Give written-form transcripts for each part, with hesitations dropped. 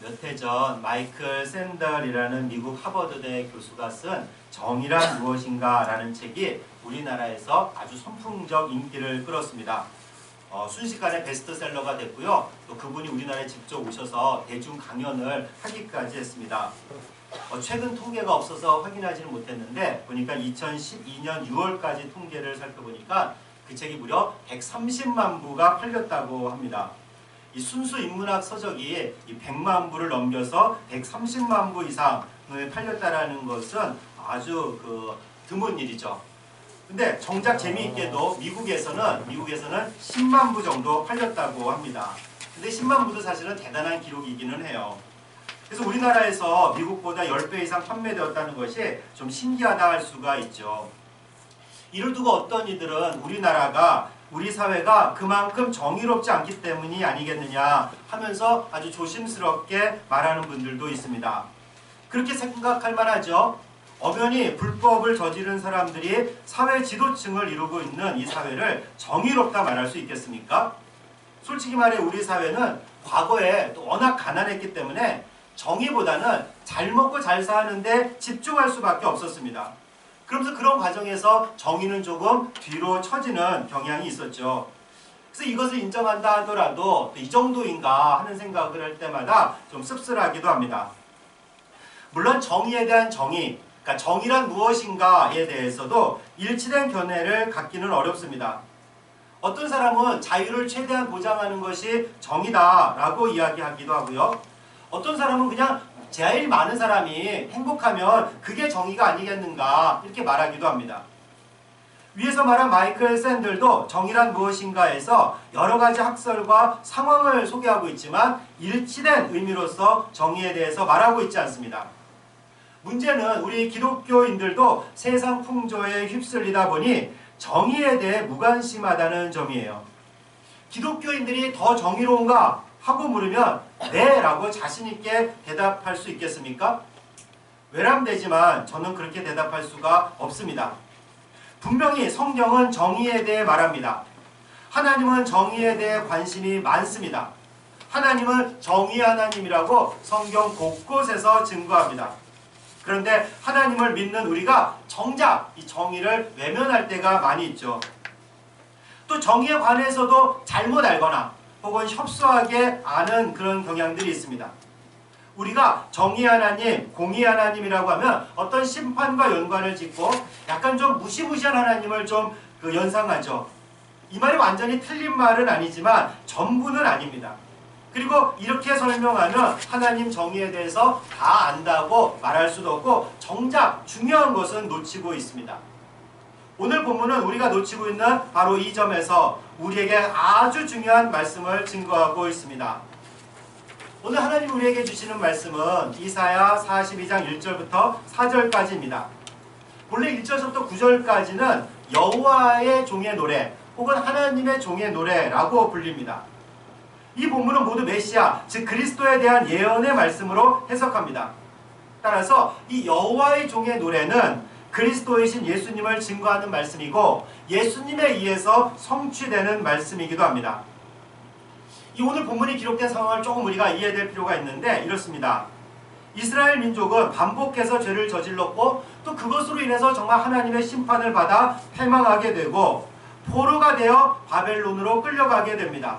몇 해 전 마이클 샌델이라는 미국 하버드대 교수가 쓴 정의란 무엇인가 라는 책이 우리나라에서 아주 선풍적 인기를 끌었습니다. 순식간에 베스트셀러가 됐고요. 또 그분이 우리나라에 직접 오셔서 대중 강연을 하기까지 했습니다. 최근 통계가 없어서 확인하지는 못했는데 보니까 2012년 6월까지 통계를 살펴보니까 그 책이 무려 130만 부가 팔렸다고 합니다. 이 순수 인문학 서적이 이 100만 부를 넘겨서 130만 부 이상을 팔렸다라는 것은 아주 드문 일이죠. 근데 정작 재미있게도 미국에서는 10만 부 정도 팔렸다고 합니다. 근데 10만 부도 사실은 대단한 기록이기는 해요. 그래서 우리나라에서 미국보다 10배 이상 판매되었다는 것이 좀 신기하다 할 수가 있죠. 이를 두고 어떤 이들은 우리 사회가 그만큼 정의롭지 않기 때문이 아니겠느냐 하면서 아주 조심스럽게 말하는 분들도 있습니다. 그렇게 생각할 만하죠. 엄연히 불법을 저지른 사람들이 사회 지도층을 이루고 있는 이 사회를 정의롭다 말할 수 있겠습니까? 솔직히 말해 우리 사회는 과거에 또 워낙 가난했기 때문에 정의보다는 잘 먹고 잘 사는데 집중할 수밖에 없었습니다. 그러면서 그런 과정에서 정의는 조금 뒤로 처지는 경향이 있었죠. 그래서 이것을 인정한다 하더라도 이 정도인가 하는 생각을 할 때마다 좀 씁쓸하기도 합니다. 물론 정의에 대한 정의, 그러니까 정의란 무엇인가에 대해서도 일치된 견해를 갖기는 어렵습니다. 어떤 사람은 자유를 최대한 보장하는 것이 정의다라고 이야기하기도 하고요. 어떤 사람은 그냥 제일 많은 사람이 행복하면 그게 정의가 아니겠는가 이렇게 말하기도 합니다. 위에서 말한 마이클 샌들도 정의란 무엇인가에서 여러 가지 학설과 상황을 소개하고 있지만 일치된 의미로서 정의에 대해서 말하고 있지 않습니다. 문제는 우리 기독교인들도 세상 풍조에 휩쓸리다 보니 정의에 대해 무관심하다는 점이에요. 기독교인들이 더 정의로운가 하고 물으면 네 라고 자신있게 대답할 수 있겠습니까? 외람되지만 저는 그렇게 대답할 수가 없습니다. 분명히 성경은 정의에 대해 말합니다. 하나님은 정의에 대해 관심이 많습니다. 하나님은 정의 하나님이라고 성경 곳곳에서 증거합니다. 그런데 하나님을 믿는 우리가 정작 이 정의를 외면할 때가 많이 있죠. 또 정의에 관해서도 잘못 알거나 혹은 협소하게 아는 그런 경향들이 있습니다. 우리가 정의 하나님, 공의 하나님이라고 하면 어떤 심판과 연관을 짓고 약간 좀 무시무시한 하나님을 좀 연상하죠. 이 말이 완전히 틀린 말은 아니지만 전부는 아닙니다. 그리고 이렇게 설명하면 하나님 정의에 대해서 다 안다고 말할 수도 없고 정작 중요한 것은 놓치고 있습니다. 오늘 본문은 우리가 놓치고 있는 바로 이 점에서 우리에게 아주 중요한 말씀을 증거하고 있습니다. 오늘 하나님 우리에게 주시는 말씀은 이사야 42장 1절부터 4절까지입니다. 본래 1절부터 9절까지는 여호와의 종의 노래 혹은 하나님의 종의 노래라고 불립니다. 이 본문은 모두 메시아, 즉 그리스도에 대한 예언의 말씀으로 해석합니다. 따라서 이 여호와의 종의 노래는 그리스도이신 예수님을 증거하는 말씀이고 예수님에 의해서 성취되는 말씀이기도 합니다. 이 오늘 본문이 기록된 상황을 조금 우리가 이해될 필요가 있는데 이렇습니다. 이스라엘 민족은 반복해서 죄를 저질렀고 또 그것으로 인해서 정말 하나님의 심판을 받아 패망하게 되고 포로가 되어 바벨론으로 끌려가게 됩니다.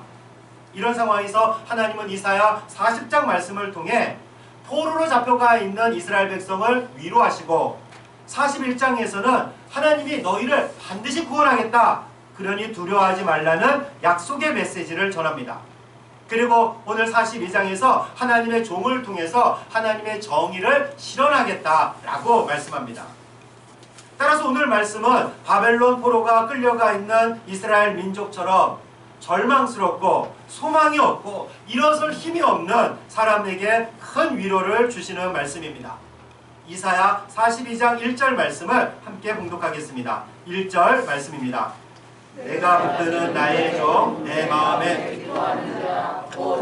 이런 상황에서 하나님은 이사야 40장 말씀을 통해 포로로 잡혀가 있는 이스라엘 백성을 위로하시고 41장에서는 하나님이 너희를 반드시 구원하겠다. 그러니 두려워하지 말라는 약속의 메시지를 전합니다. 그리고 오늘 42장에서 하나님의 종을 통해서 하나님의 정의를 실현하겠다라고 말씀합니다. 따라서 오늘 말씀은 바벨론 포로가 끌려가 있는 이스라엘 민족처럼 절망스럽고 소망이 없고 일어설 힘이 없는 사람에게 큰 위로를 주시는 말씀입니다. 이사야 42장 1절 말씀을 함께 봉독하겠습니다. 1절 말씀입니다. 내가 붙드는 나의 종 내 마음에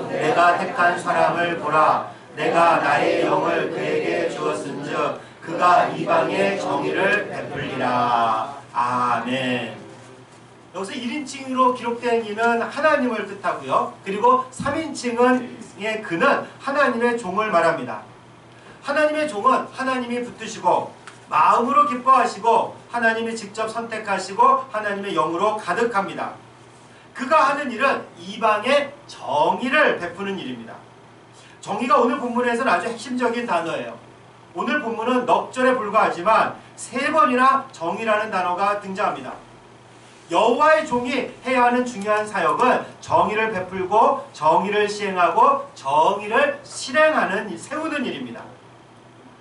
내가 택한 사람을 보라. 내가 나의 영을 그에게 주었은즉 그가 이방의 정의를 베풀리라. 아멘. 여기서 1인칭으로 기록된 이는 하나님을 뜻하고요. 그리고 3인칭의 그는 하나님의 종을 말합니다. 하나님의 종은 하나님이 붙드시고 마음으로 기뻐하시고 하나님이 직접 선택하시고 하나님의 영으로 가득합니다. 그가 하는 일은 이방에 정의를 베푸는 일입니다. 정의가 오늘 본문에서는 아주 핵심적인 단어예요. 오늘 본문은 넉 절에 불과하지만 3번이나 정의라는 단어가 등장합니다. 여호와의 종이 해야 하는 중요한 사역은 정의를 베풀고 정의를 시행하고 정의를 실행하는, 세우는 일입니다.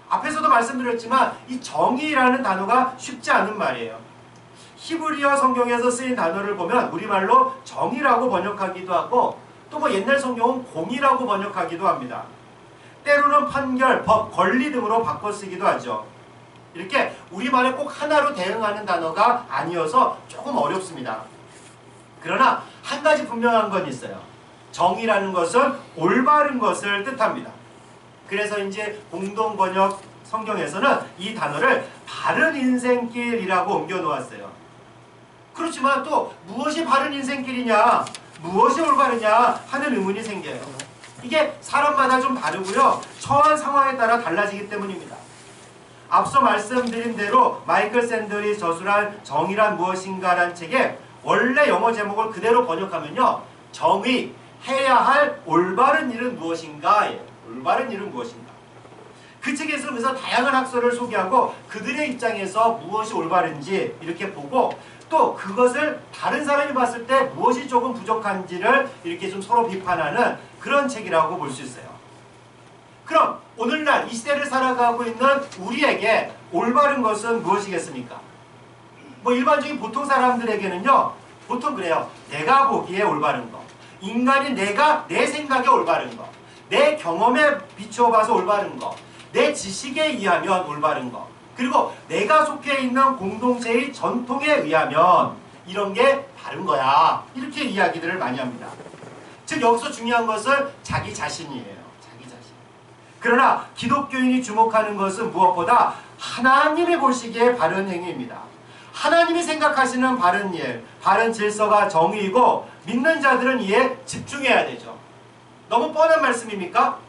앞에서도 말씀드렸지만 이 정의라는 단어가 쉽지 않은 말이에요. 히브리어 성경에서 쓰인 단어를 보면 우리말로 정의라고 번역하기도 하고 또 뭐 옛날 성경은 공의라고 번역하기도 합니다. 때로는 판결, 법, 권리 등으로 바꿔 쓰기도 하죠. 이렇게 우리말에 꼭 하나로 대응하는 단어가 아니어서 조금 어렵습니다. 그러나 한 가지 분명한 건 있어요. 정의라는 것은 올바른 것을 뜻합니다. 그래서 이제 공동번역 성경에서는 이 단어를 바른 인생길이라고 옮겨 놓았어요. 그렇지만 또 무엇이 바른 인생길이냐, 무엇이 올바르냐 하는 의문이 생겨요. 이게 사람마다 좀 다르고요. 처한 상황에 따라 달라지기 때문입니다. 앞서 말씀드린 대로 마이클 샌들이 저술한 정의란 무엇인가라는 책에 원래 영어 제목을 그대로 번역하면요. 정의, 해야 할 올바른 일은 무엇인가예요. 올바른 일은 무엇인가. 그 책에서 그래서 다양한 학설을 소개하고 그들의 입장에서 무엇이 올바른지 이렇게 보고 또 그것을 다른 사람이 봤을 때 무엇이 조금 부족한지를 이렇게 좀 서로 비판하는 그런 책이라고 볼 수 있어요. 그럼 오늘날 이 시대를 살아가고 있는 우리에게 올바른 것은 무엇이겠습니까? 뭐 일반적인 보통 사람들에게는요. 보통 그래요. 내가 보기에 올바른 거. 인간이 내 생각에 올바른 거. 내 경험에 비추어 봐서 올바른 거. 내 지식에 의하면 올바른 거. 그리고 내가 속해 있는 공동체의 전통에 의하면 이런 게 바른 거야. 이렇게 이야기들을 많이 합니다. 즉 여기서 중요한 것은 자기 자신이에요. 자기 자신. 그러나 기독교인이 주목하는 것은 무엇보다 하나님이 보시기에 바른 행위입니다. 하나님이 생각하시는 바른 일, 바른 질서가 정의이고 믿는 자들은 이에 집중해야 되죠. 너무 뻔한 말씀입니까?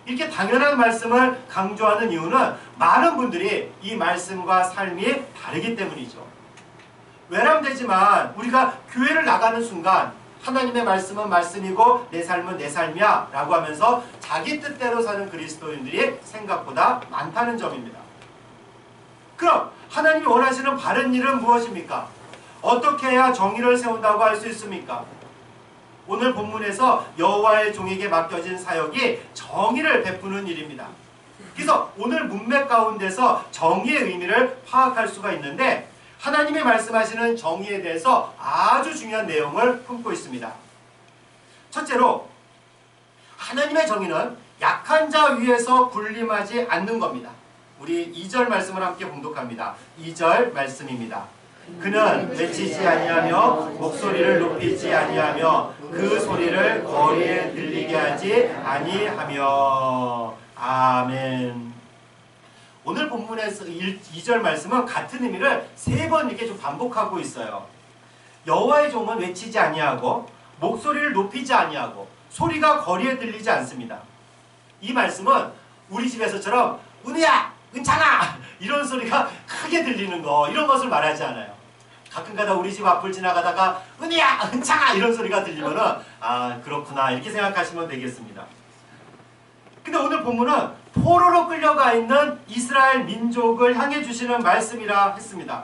이렇게 당연한 말씀을 강조하는 이유는 많은 분들이 이 말씀과 삶이 다르기 때문이죠. 외람되지만 우리가 교회를 나가는 순간 하나님의 말씀은 말씀이고 내 삶은 내 삶이야 라고 하면서 자기 뜻대로 사는 그리스도인들이 생각보다 많다는 점입니다. 그럼 하나님이 원하시는 바른 일은 무엇입니까? 어떻게 해야 정의를 세운다고 할 수 있습니까? 오늘 본문에서 여호와의 종에게 맡겨진 사역이 정의를 베푸는 일입니다. 그래서 오늘 문맥 가운데서 정의의 의미를 파악할 수가 있는데 하나님이 말씀하시는 정의에 대해서 아주 중요한 내용을 품고 있습니다. 첫째로 하나님의 정의는 약한 자 위에서 군림하지 않는 겁니다. 우리 2절 말씀을 함께 봉독합니다. 2절 말씀입니다. 그는 외치지 아니하며 목소리를 높이지 아니하며 그 소리를 거리에 들리게 하지 아니하며. 아멘. 오늘 본문에서 2절 말씀은 같은 의미를 3번 이렇게 좀 반복하고 있어요. 여호와의 종은 외치지 아니하고 목소리를 높이지 아니하고 소리가 거리에 들리지 않습니다. 이 말씀은 우리 집에서처럼 은혜야! 은창아! 이런 소리가 크게 들리는 거, 이런 것을 말하지 않아요. 가끔가다 우리 집 앞을 지나가다가 은혜야! 은창아! 이런 소리가 들리면은 아 그렇구나 이렇게 생각하시면 되겠습니다. 근데 오늘 본문은 포로로 끌려가 있는 이스라엘 민족을 향해 주시는 말씀이라 했습니다.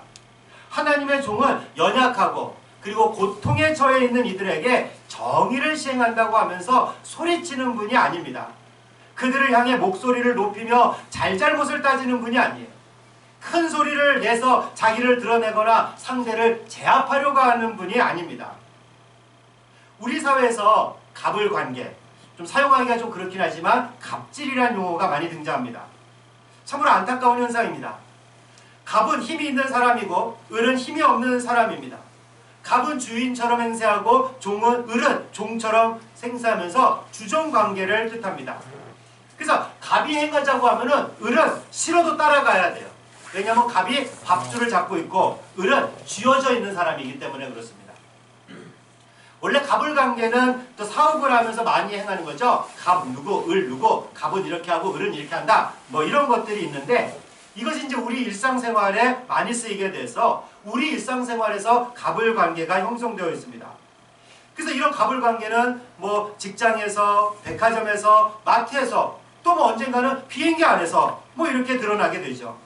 하나님의 종은 연약하고 그리고 고통에 처해 있는 이들에게 정의를 시행한다고 하면서 소리치는 분이 아닙니다. 그들을 향해 목소리를 높이며 잘잘못을 따지는 분이 아니에요. 큰 소리를 내서 자기를 드러내거나 상대를 제압하려고 하는 분이 아닙니다. 우리 사회에서 갑을 관계, 좀 사용하기가 좀 그렇긴 하지만 갑질이라는 용어가 많이 등장합니다. 참으로 안타까운 현상입니다. 갑은 힘이 있는 사람이고 을은 힘이 없는 사람입니다. 갑은 주인처럼 행세하고 을은 종처럼 행세하면서 주종관계를 뜻합니다. 그래서 갑이 행하자고 하면은 을은 싫어도 따라가야 돼요. 왜냐하면 갑이 밥줄을 잡고 있고 을은 쥐어져 있는 사람이기 때문에 그렇습니다. 원래 갑을관계는 또 사업을 하면서 많이 행하는 거죠. 갑 누구, 을 누구, 갑은 이렇게 하고 을은 이렇게 한다. 뭐 이런 것들이 있는데 이것이 이제 우리 일상생활에 많이 쓰이게 돼서 우리 일상생활에서 갑을관계가 형성되어 있습니다. 그래서 이런 갑을관계는 뭐 직장에서, 백화점에서, 마트에서 또 뭐 언젠가는 비행기 안에서 뭐 이렇게 드러나게 되죠.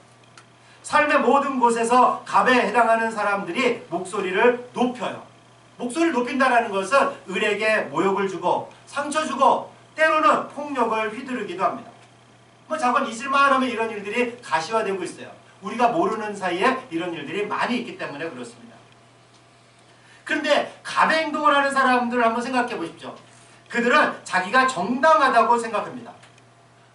삶의 모든 곳에서 갑에 해당하는 사람들이 목소리를 높여요. 목소리를 높인다는 것은 을에게 모욕을 주고 상처 주고 때로는 폭력을 휘두르기도 합니다. 뭐 잠깐 잊을만 하면 이런 일들이 가시화되고 있어요. 우리가 모르는 사이에 이런 일들이 많이 있기 때문에 그렇습니다. 그런데 갑의 행동을 하는 사람들을 한번 생각해 보십시오. 그들은 자기가 정당하다고 생각합니다.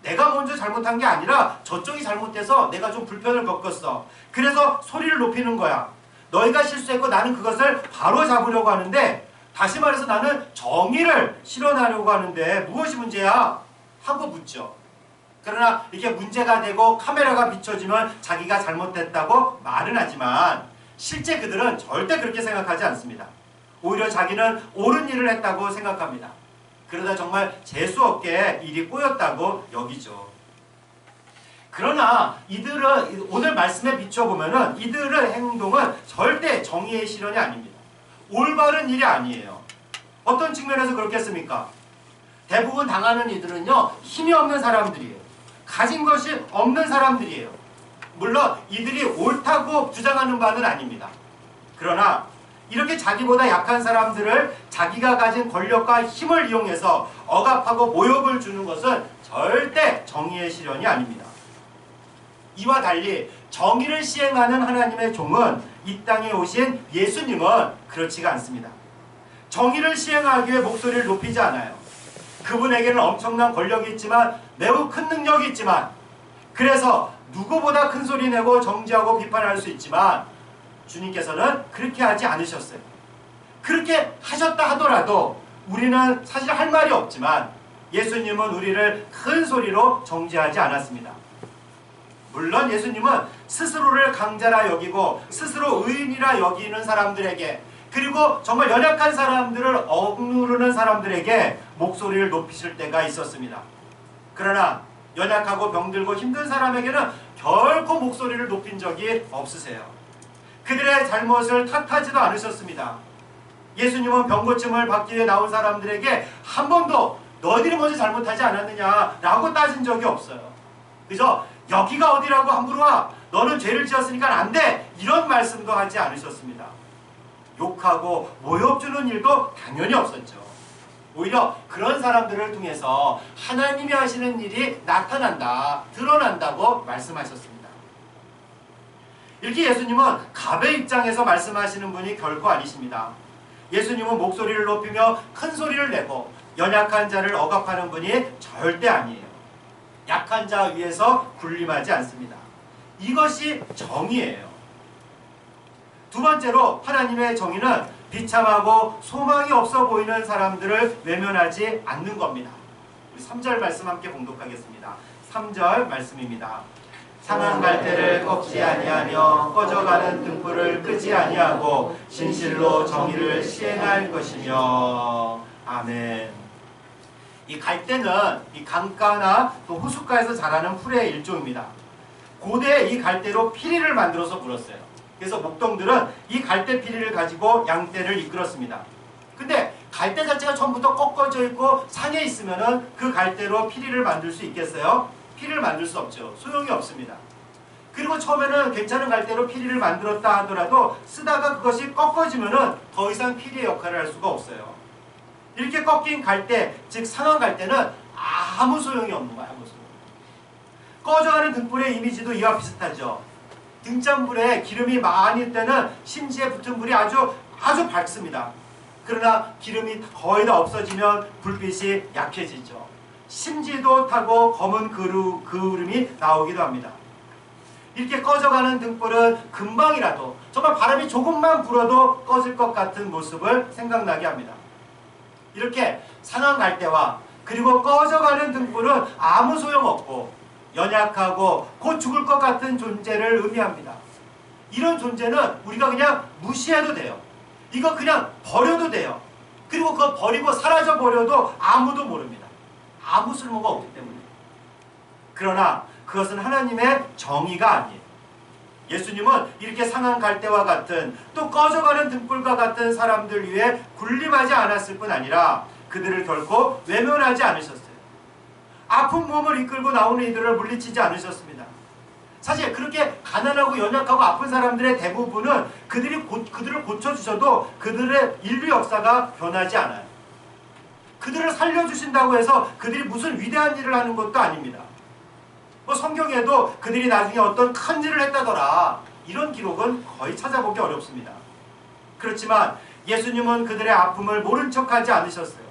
내가 먼저 잘못한 게 아니라 저쪽이 잘못해서 내가 좀 불편을 겪었어. 그래서 소리를 높이는 거야. 너희가 실수했고 나는 그것을 바로 잡으려고 하는데, 다시 말해서 나는 정의를 실현하려고 하는데 무엇이 문제야? 하고 묻죠. 그러나 이렇게 문제가 되고 카메라가 비춰지면 자기가 잘못했다고 말은 하지만 실제 그들은 절대 그렇게 생각하지 않습니다. 오히려 자기는 옳은 일을 했다고 생각합니다. 그러다 정말 재수없게 일이 꼬였다고 여기죠. 그러나 이들은 오늘 말씀에 비춰보면은 이들의 행동은 절대 정의의 실현이 아닙니다. 올바른 일이 아니에요. 어떤 측면에서 그렇겠습니까? 대부분 당하는 이들은요, 힘이 없는 사람들이에요. 가진 것이 없는 사람들이에요. 물론 이들이 옳다고 주장하는 바는 아닙니다. 그러나 이렇게 자기보다 약한 사람들을 자기가 가진 권력과 힘을 이용해서 억압하고 모욕을 주는 것은 절대 정의의 실현이 아닙니다. 이와 달리 정의를 시행하는 하나님의 종은, 이 땅에 오신 예수님은 그렇지가 않습니다. 정의를 시행하기 위해 목소리를 높이지 않아요. 그분에게는 엄청난 권력이 있지만, 매우 큰 능력이 있지만, 그래서 누구보다 큰 소리 내고 정죄하고 비판할 수 있지만 주님께서는 그렇게 하지 않으셨어요. 그렇게 하셨다 하더라도 우리는 사실 할 말이 없지만 예수님은 우리를 큰 소리로 정죄하지 않았습니다. 물론 예수님은 스스로를 강자라 여기고 스스로 의인이라 여기는 사람들에게, 그리고 정말 연약한 사람들을 억누르는 사람들에게 목소리를 높이실 때가 있었습니다. 그러나 연약하고 병들고 힘든 사람에게는 결코 목소리를 높인 적이 없으세요. 그들의 잘못을 탓하지도 않으셨습니다. 예수님은 병고침을 받기 위해 나온 사람들에게 한 번도 너희들이 먼저 잘못하지 않았느냐 라고 따진 적이 없어요. 그래서 여기가 어디라고 함부로 와, 너는 죄를 지었으니까 안 돼, 이런 말씀도 하지 않으셨습니다. 욕하고 모욕 주는 일도 당연히 없었죠. 오히려 그런 사람들을 통해서 하나님이 하시는 일이 나타난다, 드러난다고 말씀하셨습니다. 이렇게 예수님은 갑의 입장에서 말씀하시는 분이 결코 아니십니다. 예수님은 목소리를 높이며 큰 소리를 내고 연약한 자를 억압하는 분이 절대 아니에요. 약한 자 위에서 군림하지 않습니다. 이것이 정의예요. 두 번째로 하나님의 정의는 비참하고 소망이 없어 보이는 사람들을 외면하지 않는 겁니다. 우리 3절 말씀 함께 봉독하겠습니다. 3절 말씀입니다. 상한 갈대를 꺾지 아니하며 꺼져가는 등불을 끄지 아니하고 진실로 정의를 시행할 것이며. 아멘. 이 갈대는 이 강가나 또 호숫가에서 자라는 풀의 일종입니다. 고대 이 갈대로 피리를 만들어서 불었어요. 그래서 목동들은 이 갈대 피리를 가지고 양떼를 이끌었습니다. 근데 갈대 자체가 처음부터 꺾어져 있고 산에 있으면은 그 갈대로 피리를 만들 수 있겠어요? 피리를 만들 수 없죠. 소용이 없습니다. 그리고 처음에는 괜찮은 갈대로 피리를 만들었다 하더라도 쓰다가 그것이 꺾어지면은 더 이상 피리의 역할을 할 수가 없어요. 이렇게 꺾인 갈대, 즉 상한 갈대는 아무 소용이 없는 거야. 아무 소용. 꺼져가는 등불의 이미지도 이와 비슷하죠. 등잔불에 기름이 많이 때는 심지에 붙은 불이 아주 밝습니다. 그러나 기름이 거의 다 없어지면 불빛이 약해지죠. 심지도 타고 검은 그을음이 나오기도 합니다. 이렇게 꺼져가는 등불은 금방이라도, 정말 바람이 조금만 불어도 꺼질 것 같은 모습을 생각나게 합니다. 이렇게 상한 갈대와 그리고 꺼져가는 등불은 아무 소용없고 연약하고 곧 죽을 것 같은 존재를 의미합니다. 이런 존재는 우리가 그냥 무시해도 돼요. 이거 그냥 버려도 돼요. 그리고 그거 버리고 사라져 버려도 아무도 모릅니다. 아무 쓸모가 없기 때문에. 그러나 그것은 하나님의 정의가 아니에요. 예수님은 이렇게 상한 갈대와 같은 또 꺼져가는 등불과 같은 사람들 위해 군림하지 않았을 뿐 아니라 그들을 결코 외면하지 않으셨어요. 아픈 몸을 이끌고 나오는 이들을 물리치지 않으셨습니다. 사실 그렇게 가난하고 연약하고 아픈 사람들의 대부분은 그들을 고쳐주셔도 그들의 인류 역사가 변하지 않아요. 그들을 살려주신다고 해서 그들이 무슨 위대한 일을 하는 것도 아닙니다. 뭐 성경에도 그들이 나중에 어떤 큰 일을 했다더라 이런 기록은 거의 찾아보기 어렵습니다. 그렇지만 예수님은 그들의 아픔을 모른 척하지 않으셨어요.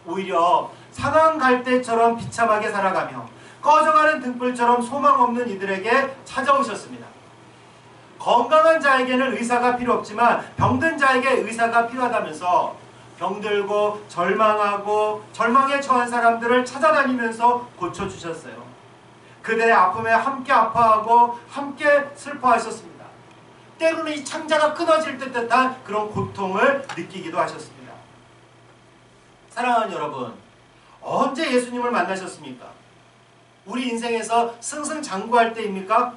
오히려 상한 갈대처럼 비참하게 살아가며 꺼져가는 등불처럼 소망 없는 이들에게 찾아오셨습니다. 건강한 자에게는 의사가 필요 없지만 병든 자에게 의사가 필요하다면서 병들고 절망하고 절망에 처한 사람들을 찾아다니면서 고쳐주셨어요. 그들의 아픔에 함께 아파하고 함께 슬퍼하셨습니다. 때로는 이 창자가 끊어질 듯한 그런 고통을 느끼기도 하셨습니다. 사랑하는 여러분, 언제 예수님을 만나셨습니까? 우리 인생에서 승승장구할 때입니까?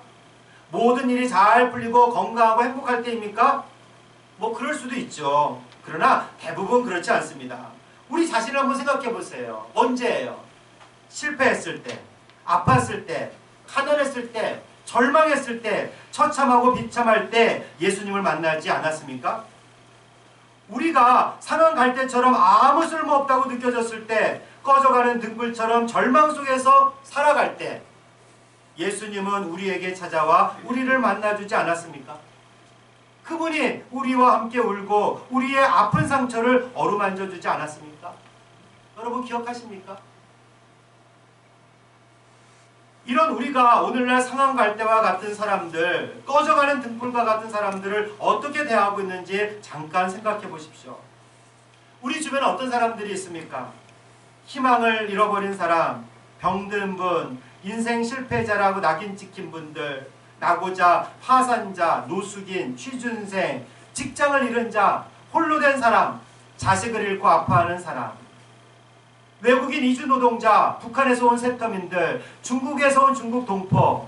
모든 일이 잘 풀리고 건강하고 행복할 때입니까? 뭐 그럴 수도 있죠. 그러나 대부분 그렇지 않습니다. 우리 자신을 한번 생각해 보세요. 언제예요? 실패했을 때, 아팠을 때, 가난했을 때, 절망했을 때, 처참하고 비참할 때 예수님을 만나지 않았습니까? 우리가 상한 갈대처럼 아무 쓸모없다고 느껴졌을 때, 꺼져가는 등불처럼 절망 속에서 살아갈 때 예수님은 우리에게 찾아와 우리를 만나주지 않았습니까? 그분이 우리와 함께 울고 우리의 아픈 상처를 어루만져주지 않았습니까? 여러분 기억하십니까? 이런 우리가 오늘날 상한 갈대와 같은 사람들, 꺼져가는 등불과 같은 사람들을 어떻게 대하고 있는지 잠깐 생각해 보십시오. 우리 주변에 어떤 사람들이 있습니까? 희망을 잃어버린 사람, 병든 분, 인생 실패자라고 낙인 찍힌 분들, 낙오자, 파산자, 노숙인, 취준생, 직장을 잃은 자, 홀로 된 사람, 자식을 잃고 아파하는 사람, 외국인 이주노동자, 북한에서 온 세터민들, 중국에서 온 중국 동포,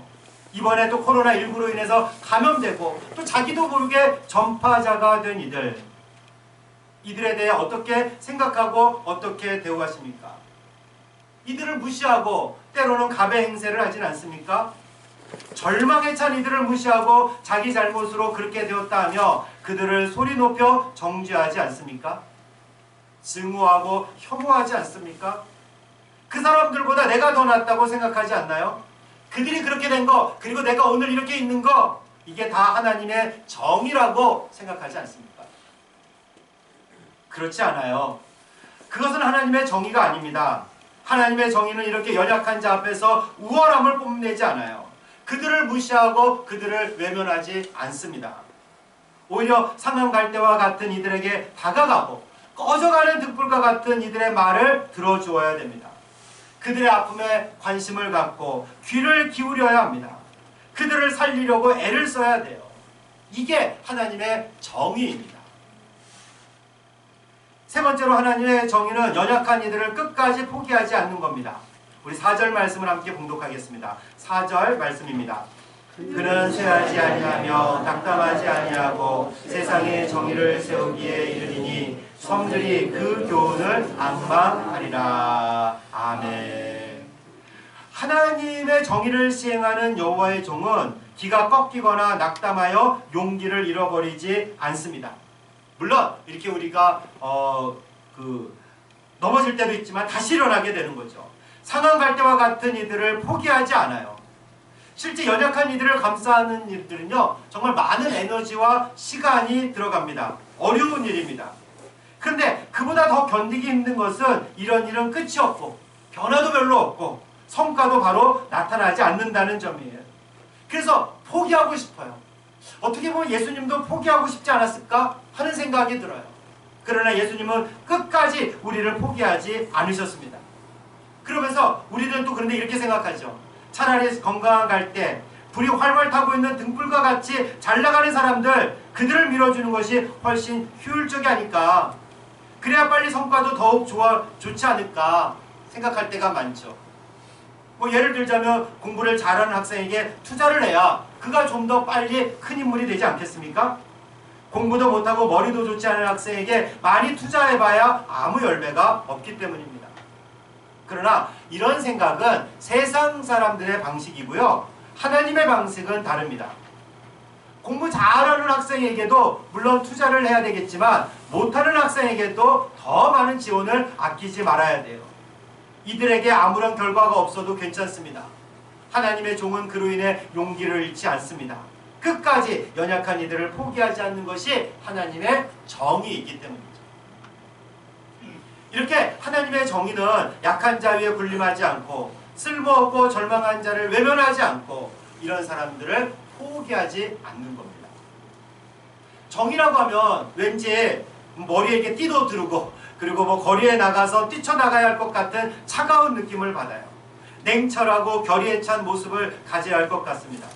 이번에 또 코로나19로 인해서 감염되고 또 자기도 모르게 전파자가 된 이들에 대해 어떻게 생각하고 어떻게 대우하십니까? 이들을 무시하고 때로는 갑의 행세를 하진 않습니까? 절망에 찬 이들을 무시하고 자기 잘못으로 그렇게 되었다 하며 그들을 소리 높여 정죄하지 않습니까? 증오하고 혐오하지 않습니까? 그 사람들보다 내가 더 낫다고 생각하지 않나요? 그들이 그렇게 된 거, 그리고 내가 오늘 이렇게 있는 거, 이게 다 하나님의 정의라고 생각하지 않습니까? 그렇지 않아요. 그것은 하나님의 정의가 아닙니다. 하나님의 정의는 이렇게 연약한 자 앞에서 우월함을 뽐내지 않아요. 그들을 무시하고 그들을 외면하지 않습니다. 오히려 상한 갈대와 같은 이들에게 다가가고 꺼져가는 등불과 같은 이들의 말을 들어주어야 됩니다. 그들의 아픔에 관심을 갖고 귀를 기울여야 합니다. 그들을 살리려고 애를 써야 돼요. 이게 하나님의 정의입니다. 세 번째로 하나님의 정의는 연약한 이들을 끝까지 포기하지 않는 겁니다. 우리 4절 말씀을 함께 봉독하겠습니다. 4절 말씀입니다. 그는 쇠하지 아니하며 낙담하지 아니하고 세상에 정의를 세우기에 이르리니 성들이 그 교훈을 앙망하리라. 아멘. 하나님의 정의를 시행하는 여호와의 종은 기가 꺾이거나 낙담하여 용기를 잃어버리지 않습니다. 물론 이렇게 우리가 넘어질 때도 있지만 다시 일어나게 되는 거죠. 상한 갈대와 같은 이들을 포기하지 않아요. 실제 연약한 이들을 감싸는 일들은요, 정말 많은 에너지와 시간이 들어갑니다. 어려운 일입니다. 그런데 그보다 더 견디기 힘든 것은 이런 일은 끝이 없고 변화도 별로 없고 성과도 바로 나타나지 않는다는 점이에요. 그래서 포기하고 싶어요. 어떻게 보면 예수님도 포기하고 싶지 않았을까 하는 생각이 들어요. 그러나 예수님은 끝까지 우리를 포기하지 않으셨습니다. 그러면서 우리는 또 그런데 이렇게 생각하죠. 차라리 건강한 갈대, 불이 활활 타고 있는 등불과 같이 잘 나가는 사람들, 그들을 밀어주는 것이 훨씬 효율적이 아닐까. 그래야 빨리 성과도 더욱 좋지 않을까 생각할 때가 많죠. 뭐 예를 들자면 공부를 잘하는 학생에게 투자를 해야 그가 좀 더 빨리 큰 인물이 되지 않겠습니까? 공부도 못하고 머리도 좋지 않은 학생에게 많이 투자해봐야 아무 열매가 없기 때문입니다. 그러나 이런 생각은 세상 사람들의 방식이고요. 하나님의 방식은 다릅니다. 공부 잘하는 학생에게도 물론 투자를 해야 되겠지만 못하는 학생에게도 더 많은 지원을 아끼지 말아야 돼요. 이들에게 아무런 결과가 없어도 괜찮습니다. 하나님의 종은 그로 인해 용기를 잃지 않습니다. 끝까지 연약한 이들을 포기하지 않는 것이 하나님의 정의이기 때문이죠. 이렇게 하나님의 정의는 약한 자 위에 군림하지 않고 쓸모없고 절망한 자를 외면하지 않고 이런 사람들을 포기하지 않는 겁니다. 정의라고 하면 왠지 머리에 이렇게 띠도 두르고 그리고 뭐 거리에 나가서 뛰쳐나가야 할 것 같은 차가운 느낌을 받아요. 냉철하고 결의에 찬 모습을 가져야 할 것 같습니다.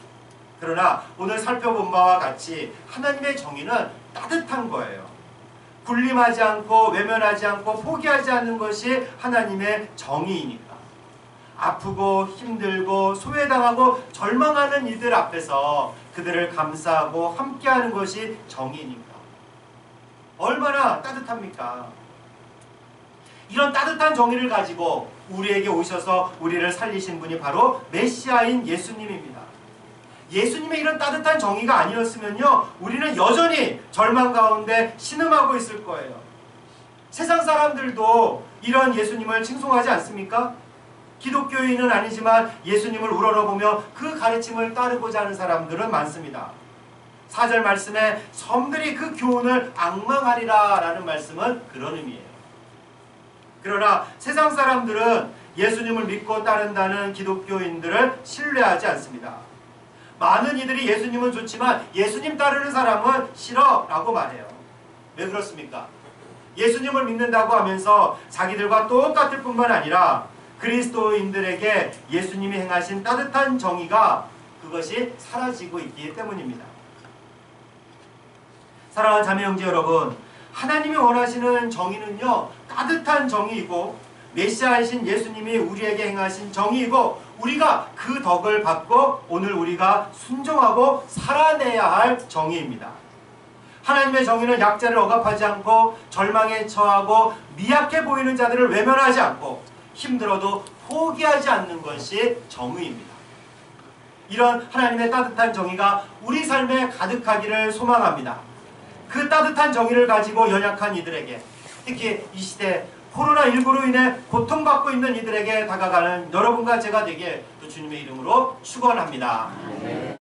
그러나 오늘 살펴본 바와 같이 하나님의 정의는 따뜻한 거예요. 군림하지 않고 외면하지 않고 포기하지 않는 것이 하나님의 정의이니까. 아프고 힘들고 소외당하고 절망하는 이들 앞에서 그들을 감싸고 함께하는 것이 정의니까. 얼마나 따뜻합니까? 이런 따뜻한 정의를 가지고 우리에게 오셔서 우리를 살리신 분이 바로 메시아인 예수님입니다. 예수님의 이런 따뜻한 정의가 아니었으면요, 우리는 여전히 절망 가운데 신음하고 있을 거예요. 세상 사람들도 이런 예수님을 칭송하지 않습니까? 기독교인은 아니지만 예수님을 우러러보며 그 가르침을 따르고자 하는 사람들은 많습니다. 4절 말씀에 섬들이 그 교훈을 앙망하리라 라는 말씀은 그런 의미예요. 그러나 세상 사람들은 예수님을 믿고 따른다는 기독교인들을 신뢰하지 않습니다. 많은 이들이 예수님은 좋지만 예수님 따르는 사람은 싫어 라고 말해요. 왜 그렇습니까? 예수님을 믿는다고 하면서 자기들과 똑같을 뿐만 아니라 그리스도인들에게 예수님이 행하신 따뜻한 정의가 그것이 사라지고 있기 때문입니다. 사랑하는 자매 형제 여러분, 하나님이 원하시는 정의는요, 따뜻한 정의이고 메시아이신 예수님이 우리에게 행하신 정의이고 우리가 그 덕을 받고 오늘 우리가 순종하고 살아내야 할 정의입니다. 하나님의 정의는 약자를 억압하지 않고 절망에 처하고 미약해 보이는 자들을 외면하지 않고 힘들어도 포기하지 않는 것이 정의입니다. 이런 하나님의 따뜻한 정의가 우리 삶에 가득하기를 소망합니다. 그 따뜻한 정의를 가지고 연약한 이들에게, 특히 이 시대 코로나19로 인해 고통받고 있는 이들에게 다가가는 여러분과 제가 되길 또 주님의 이름으로 축원합니다.